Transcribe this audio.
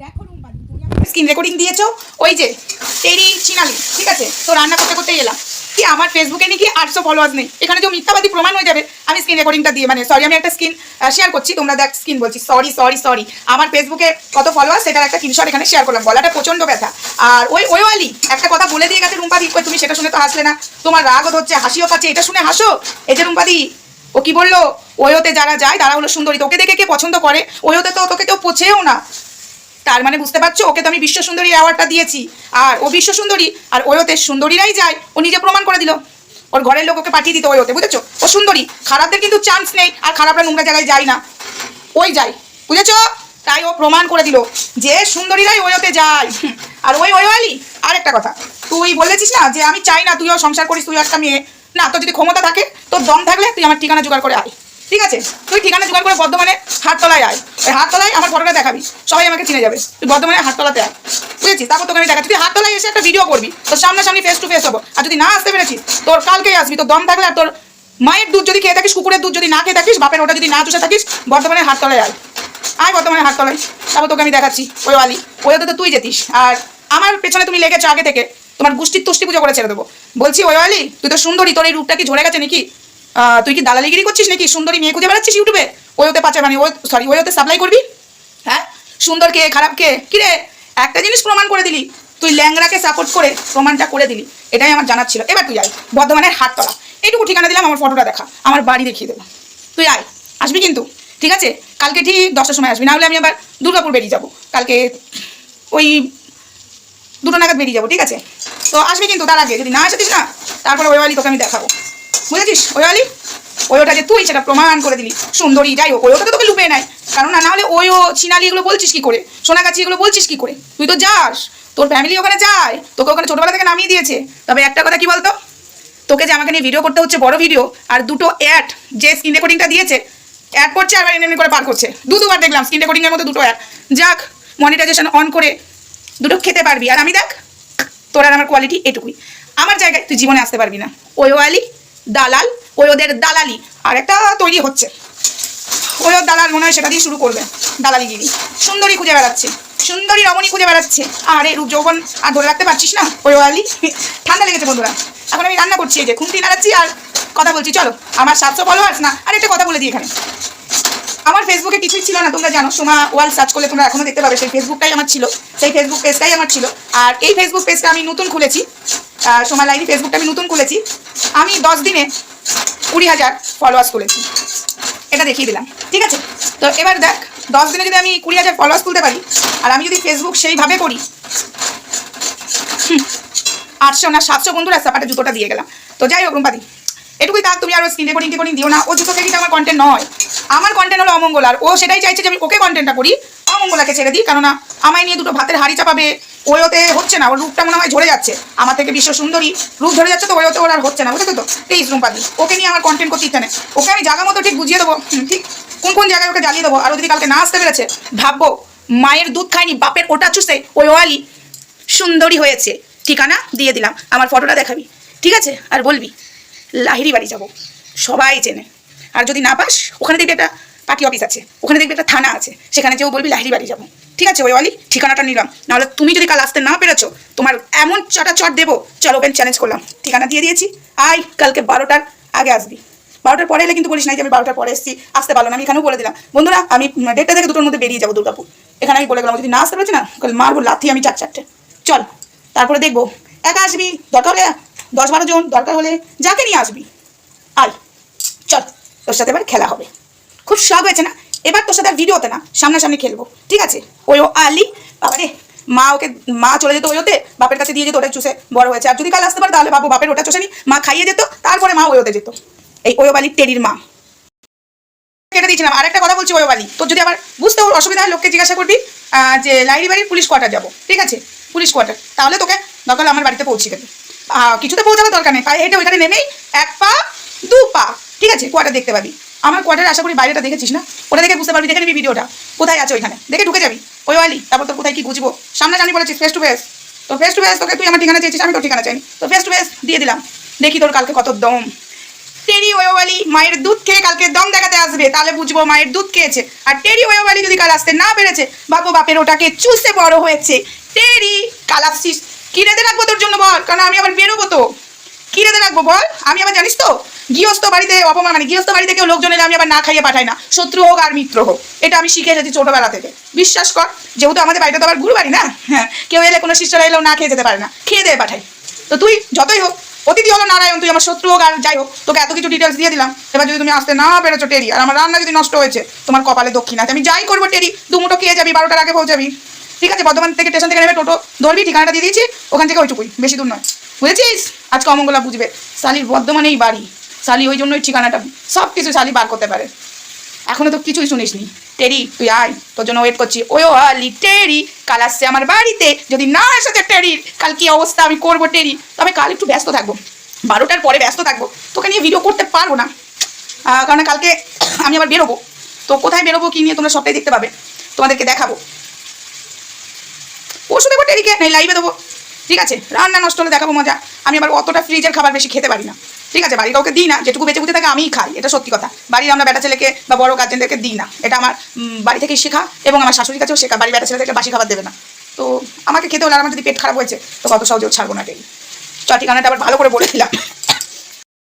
দেখো রুম্পাদি, তুমি আমার স্ক্রিন রেকর্ডিং দিয়েছো ওই যে তেরি চিনালি, ঠিক আছে? তো রান্না করতে করতে এলাম কি আমার ফেসবুকে নাকি 800 ফলোয়ার্স নেই। এখানে যে মিথ্যাবাদী প্রমাণ হয়ে যাবে আমি স্ক্রিন রেকর্ডিংটা দিয়ে, মানে সরি আমি একটা স্ক্রিন শেয়ার করছি, তোমরা দেখ স্ক্রিন বলছি, সরি সরি সরি। আমার ফেসবুকে কত ফলোয়ার্স সেটার একটা স্ক্রিনশট এখানে শেয়ার করলাম, গলাটা প্রচন্ড ব্যথা। আর ওই আলি একটা কথা বলে দিয়ে গেছে রুম্পাদি, তুমি সেটা শুনে তো হাসলে না, তোমার রাগও হচ্ছে হাসিও পাচ্ছে, এটা শুনে হাসো। এই যে রুম্পাদি ও কি বললো, ওয়োতে যারা যায় তারা হলো সুন্দরী, তোকে দেখে কে পছন্দ করে? ওয়োতে তো তোকে কেউ পছেও না, তার মানে বুঝতে পারছো ওকে তো আমি বিশ্ব সুন্দরী অ্যাওয়ার্ডটা দিয়েছি, আর ও বিশ্ব সুন্দরী, আর ওয়োতে সুন্দরীরাই যায়, ও নিজে প্রমাণ করে দিল। ওর ঘরের লোক ওকে পাঠিয়ে দিত ওয়োতে, বুঝেছো? ও সুন্দরী, খারাপদের কিন্তু চান্স নেই, আর খারাপরা নোংরা জায়গায় যায় না, ওই যায়, বুঝেছো? তাই ও প্রমাণ করে দিল যে সুন্দরীরাই ওয়োতে যায়। আর ওই আলি আর একটা কথা, তুই বলেছিস না যে আমি চাই না তুইও সংসার করিস, তুই একটা মেয়ে, না তোর যদি ক্ষমতা থাকে, তোর দম থাকলে তুই আমার ঠিকানা জোগাড় করে আয়, ঠিক আছে? তুই ঠিকানা জোগাড় করে বর্ধমানে হাটতলায় আয়, ওই হাটতলায় আমার ফটোটা দেখাবি, সবাই আমাকে চিনে যাবে, তুই বর্ধমানে হাটতলাতে আয়, বুঝেছিস? তারপর তোকে আমি দেখাচ্ছি, তুই হাটতলায় এসে একটা ভিডিও করবি, তোর সামনাসামনি ফেস টু ফেস হবো। আর যদি না আসতে পেরেছিস, তোর কালকেই আসবি, তোর দম থাকলে। আর তোর মায়ের দুধ যদি খেয়ে থাকিস, কুকুরের দুধ যদি না খেয়ে থাকিস, বাপের ওটা যদি না চুষে থাকিস, বর্ধমানে হাটতলায় আয়, আয় বর্ধমানে হাটতলায়, তারপর তোকে আমি দেখাচ্ছি। ওই আলি ওইতে তো তুই যেতিস, আর আমার পেছনে তুমি লেগেছো আগে থেকে, তোমার গোষ্ঠীর তুষ্টি পুজো করে ছেড়ে দেবো। বলছি ওই আলি, তুই তো সুন্দরী, তোর এই রূপটা কি ঝরে গেছে নাকি? তুই কি দালালিগিরি করছিস নাকি? সুন্দরী মেয়ে খুঁজে বেড়াচ্ছিস ইউটিউবে, ওইতে পাচ্ছে মানে ওইতে সাপ্লাই করবি? হ্যাঁ, সুন্দর কে খারাপ কে? কিরে একটা জিনিস প্রমাণ করে দিলি, তুই ল্যাংরাকে সাপোর্ট করে প্রমাণটা করে দিলি, এটাই আমার জানার ছিল। এবার তুই আয় বর্ধমানের হাটতলা, এইটুকু ঠিকানা দিলাম, আমার ফটোটা দেখা, আমার বাড়ি দেখিয়ে দেবো, তুই আয়, আসবি কিন্তু, ঠিক আছে? কালকে ঠিক 10টার সময় আসবি, না হলে আমি আবার দুর্গাপুর বেরিয়ে যাবো কালকে, ওই 2টো নাগাদ বেরিয়ে যাবো, ঠিক আছে? তো আসবি কিন্তু, তার আগে যদি না আসতিস না, তারপরে ওই আলি তোকে আমি দেখাবো, বুঝেছিস? ওই আলি ওটা যে তুই সেটা প্রমাণ করে দিলি, সুন্দরী, যাই হোক ওটা তো তোকে লুপে নেয়, কারণ না হলে ওই চিনালি এগুলো বলছিস কি করে, সোনাগাছি এগুলো বলছিস কি করে? তুই তো যাস, তোর ফ্যামিলি ওখানে যায়, তোকে ওখানে ছোটবেলা থেকে নামিয়ে দিয়েছে। তবে একটা কথা কি বলতো, তোকে যে আমাকে নিয়ে ভিডিও করতে হচ্ছে, বড় ভিডিও, আর 2টো অ্যাড যে স্ক্রিন রেকর্ডিংটা দিয়েছে, অ্যাড করছে আর এমনি করে পার করছে, দুবার দেখলাম স্ক্রিন রেকর্ডিংয়ের মধ্যে 2টো অ্যাড। যাক, মনিটাইজেশন অন করে 2টো খেতে পারবি, আর আমি দেখ তোর আর আমার কোয়ালিটি এটুকুই, আমার জায়গায় তুই জীবনে আসতে পারবি না। ওই আলি দালাল, ওই ওদের দালালি, আর একটা তৈরি হচ্ছে, ওই ওর দালাল মনে হয় সেটা দিয়ে শুরু করবে দালালিগিরি। সুন্দরী খুঁজে বেড়াচ্ছে, সুন্দরী রমণী খুঁজে বেড়াচ্ছে, আর এই রূপ যৌবন আর ধরে রাখতে পারছিস না ওই আলি। ঠান্ডা লেগেছে বন্ধুরা, এখন আমি রান্না করছি, এই যে খুন্তি নাড়াচ্ছি আর কথা বলছি। চলো, আমার 700 ফলোয়ার্স না, আর একটা কথা বলে দিই, এখানে আমার ফেসবুকে কিছুই ছিল না, তোমরা জানো, সোমা ওয়াল সার্চ করলে তোমরা এখনো দেখতে পাবে, সেই ফেসবুকটাই আমার ছিল, সেই ফেসবুক পেজটাই আমার ছিল। আর এই ফেসবুক পেজটা আমি নতুন খুলেছি, সোমা লাইভি ফেসবুকটা আমি নতুন খুলেছি, আমি 10 দিনে 20,000 ফলোয়ার্স তুলেছি, এটা দেখিয়ে দিলাম, ঠিক আছে? তো এবার দেখ, 10 দিনে যদি আমি 20,000 ফলোয়ার্স তুলতে পারি, আর আমি যদি ফেসবুক সেইভাবে করি, 800 না 700 বন্ধুরা সাপাটে জুতোটা দিয়ে গেলাম। তো যাই হোক রুম্পাদি, এটুকুই থাক, তুমি আরও স্ক্রিন রেকর্ডিং দিও না, ও জুতো থেকে আমার কন্টেন্ট নয়, আমার কন্টেন্ট হলো অমঙ্গল, আর ও সেটাই চাইছে যে আমি ওকে কন্টেন্টটা করি, অমঙ্গলাকে ছেড়ে দিই, কেননা আমায় নিয়ে 2টো ভাতের হাড়ি চাপাবে, ওতে হচ্ছে না, ওর রূপটা মনে হয় ঝরে যাচ্ছে, আমার থেকে বিশ্ব সুন্দরী রূপ ধরে যাচ্ছে, তো ওতে ওর আর হচ্ছে না, বুঝতে তো? প্লিজ রুম্পাদি, ওকে নিয়ে আমার কন্টেন্ট করতে ইচ্ছা নেই, ওকে আমি জায়গা মতো ঠিক বুঝিয়ে দেবো, ঠিক কোন জায়গায় ওকে জ্বালিয়ে দেবো। আর যদি কালকে না আসতে পেরেছে, ভাববো মায়ের দুধ খায়নি, বাপের ওটা চুষে ওই ওয়ালি সুন্দরী হয়েছে, ঠিকানা দিয়ে দিলাম, আমার ফটোটা দেখাবি, ঠিক আছে? আর বলবি লাহিড়ি বাড়ি যাবো, সবাই চেনে। আর যদি না পাস, ওখানে দেখবি একটা পার্টি অফিস আছে, ওখানে দেখবি একটা থানা আছে, সেখানে যেও বলবি লাহিড়ি বাড়ি যাবো, ঠিক আছে? ওই অলি ঠিকানাটা নিলাম, নাহলে তুমি যদি কাল আসতে না পেরেছো, তোমার এমন চট দেবো, চলো ওপেন চ্যালেঞ্জ করলাম, ঠিকানা দিয়ে দিয়েছি, আয় কালকে 12টার আগে আসবি, 12টার পরে এলে কিন্তু বলিস না যে আমি 12টার পরে এসেছি, আসতে পারলো না। আমি এখানেও বলে দিলাম বন্ধুরা, আমি 1:30 থেকে 2টোর মধ্যে বেরিয়ে যাবো দুর্গাপুর, এখানে আমি বলে গেলাম, যদি না আসতে পারছি না, কাল মারবো লাথি আমি 4-4টে, চল। তারপরে দেখবো, একা আসবি, দরকার হলে 10-12 জন, দরকার হলে যাকে নিয়ে আসবি, আয়, চল, তোর সাথে এবার খেলা হবে, খুব শখ হয়েছে না? এবার তোর সাথে আর ভিডিওতে না, সামনাসামনি খেলবো, ঠিক আছে? ওই আলি বাবা রে, মা চলে যেত ওতে, বাপের কাছে দিয়ে যেত, ওটা চুষে বড় হয়েছে, আর যদি কাল আসতে পারে তাহলে বাবু বাপের ওটা চুষে নি, মা খাইয়ে যেত, তারপরে মা ওতে যেত, এই আলির টেরির মা কেটে দিয়েছিলাম। আর একটা কথা বলছি, আলি তোর যদি আবার বুঝতে অসুবিধা হয়, লোককে জিজ্ঞাসা করবি যে লাইরি বাড়ির পুলিশ কোয়ার্টার যাবো, ঠিক আছে? পুলিশ কোয়ার্টার, তাহলে তোকে দরকার আমার বাড়িতে পৌঁছে দেবে, কিছুতে পৌঁছানোর দরকার নেই, পায়ে হেঁটে ওইখানে নেমেই 1 পা 2 পা, ঠিক আছে? কোয়ার্টার দেখতে পাবি, আমার কোয়ার্টারে আশা করি বাইরেটা দেখেছিস না, ওটা দেখে বুঝতে পারবি, দেখে নিবি ভিডিওটা কোথায় আছে, ওইখানে দেখে ঢুকে যাবি ওই আলি, তারপর তোর কোথায় কি বুঝবো, সামনাসামনি বলেছিস ফেস টু ফেস, তো ফেস টু ফেস তোকে, তুই আমার ঠিকানা চেয়েছিস, আমি তোর ঠিকানা চাইনি, তো ফেস টু ফেস দিয়ে দিলাম, দেখি তোর কালকে কত দম, টেরি ওয়োবালি মায়ের দুধ খেয়ে কালকে দম দেখাতে আসবে, তাহলে বুঝবো মায়ের দুধ খেয়েছে। আর টেরি ওয়োবালি যদি কাল আসতে না পেরেছে, ভাবো বাপের ওটাকে চুষে বড় হয়েছে। টেরি কাল আসছিস, কি রেঁধে রাখবো তোর জন্য বল, কারণ আমি আবার বেরোবো তো। কি রেঁধে রাখবো বল? আমি আবার জানিস তো গৃহস্থ বাড়িতে অপমান, মানে গৃহস্থ বাড়িতে কেউ লোকজন এলে আমি আবার না খাইয়ে পাঠাই না, শত্রু হোক আর মিত্র হোক। এটা আমি শিখে এসেছি ছোটবেলা থেকে, বিশ্বাস কর। যেহেতু আমাদের বাড়িটা তো আবার গুরু বাড়ি না, হ্যাঁ, কেউ এলে কোনো শিষ্যরা এলেও না খেয়ে যেতে পারে না, খেয়ে দিয়ে পাঠাই। তো তুই যতই হোক, অতিথি হলো নারায়ণ, তুই আমার শত্রু হোক আর যাই হোক, তোকে এত কিছু ডিটেলস দিয়ে দিলাম। এবার যদি তুমি আসতে না পেরেছো টেরি, আর আমার রান্না যদি নষ্ট হয়েছে, তোমার কপালে দক্ষিণ আছে। আমি যাই করবো টেরি, দুমুটো খেয়ে যাবি, 12টার আগে পৌঁছাবি, ঠিক আছে? বর্ধমান থেকে স্টেশন থেকে নেমে টোটো ধরবি, ঠিকানাটা দিয়ে দিয়েছি, ওখান থেকে ওইটুকুই, বেশি দূর নয়, বুঝেছিস? আজকে অমঙ্গলা বুঝবে, শালির বর্ধমানেই বাড়ি, শালি ওই জন্যই ঠিকানাটা সব কিছু শালি বার করতে পারে। এখনো তো কিছুই শুনিসনি। টেরি তুই আয়, তোর জন্য ওয়েট করছি। ওই আলি টেরি কাল আসছে আমার বাড়িতে, যদি না এসেছে টেরির, কাল কি অবস্থা আমি করবো টেরি। তবে কাল একটু ব্যস্ত থাকবো, 12টার পরে ব্যস্ত থাকবো, তোকে নিয়ে ভিডিও করতে পারবো না, কারণ কালকে আমি আবার বেরোবো। তো কোথায় বেরোবো কি নিয়ে তোমরা সবটাই দেখতে পাবে, তোমাদেরকে দেখাবো। পরশু দেবো টেরিকে, নেই লাইভে দেবো, ঠিক আছে? রান্না নষ্ট হলে দেখাবো মজা। আমি আবার অতটা ফ্রিজের খাবার বেশি খেতে পারি না, ঠিক আছে? বাড়ির কাউকে দিই না, যেটুকু বেঁচে বুঝে থাকে আমিই খাই, এটা সত্যি কথা। বাড়ির আমরা বেটা ছেলেকে বা বড় গার্জেনদেরকে দিই না, এটা আমার বাড়ি থেকেই শেখা, এবং আমার শাশুড়ির কাছেও শেখা। বাড়ির বেটা ছেলেদেরকে বাসি খাবার দেবে না। তো আমাকে খেতে হলে, আমার যদি পেট খারাপ হয়েছে, তো কত সহজেও ছাড়বো না টেরি। ঠিকানাটা আবার ভালো করে বলে দিলাম।